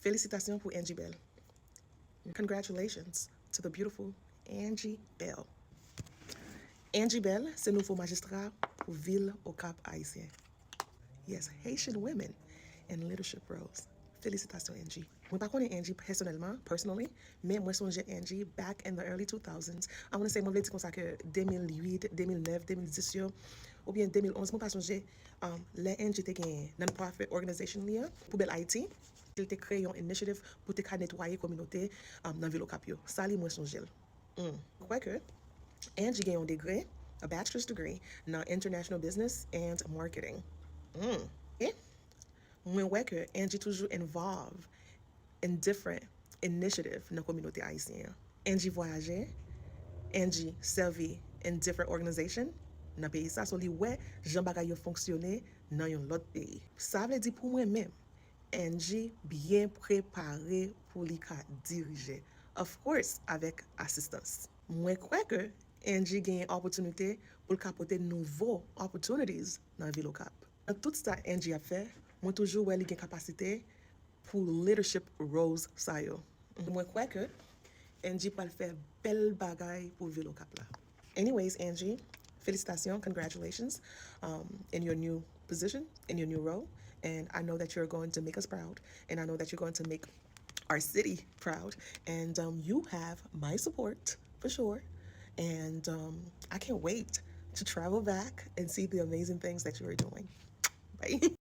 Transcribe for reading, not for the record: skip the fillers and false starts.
Félicitations pour Angie Bell. Congratulations to the beautiful Angie Bell. Angie Bell, c'est nouveau magistrat pour ville au Cap Haitien. Yes, Haitian women in leadership roles. Félicitations, Angie. Je ne connais pas Angie personally, mais moi songe Angie back in the early 2000s. I want to say, moi je dis comme ça que 2008, 2009, 2010 ou bien 2011, moi pas songe les Angie était une non-profit organisation là pour Bel Haïti. Il a créé une initiative pour te nettoyer la communauté dans la ville au Cap. Ça, moi songe. Je crois que Angie a un degré, a bachelor's degree in international business and marketing. Et moi ouais que Angie toujours involved in different initiatives dans la communauté haïtienne. Angie voyageait, Angie servi in different organizations dans le pays. Ça, c'est ouais, Jean Bagay fonctionné dans un autre pays. Ça veut dire pour moi-même, Angie bien préparé pour lui diriger. Of course, avec assistance. Moi, crois que Angie gagne opportunité pour capoter nouveaux opportunities dans la ville au Cap. Dans tout ça, Angie a fait, moi toujours ouais, gagne capacité pour leadership roles ça yo. Moi crois que Angie peut faire belle bagaille pour ville au Cap là. Anyways, Angie, félicitations, congratulations in your new position, in your new role. And I know that you're going to make us proud. And I know that you're going to make our city proud. And you have my support for sure. And I can't wait to travel back and see the amazing things that you are doing. Bye.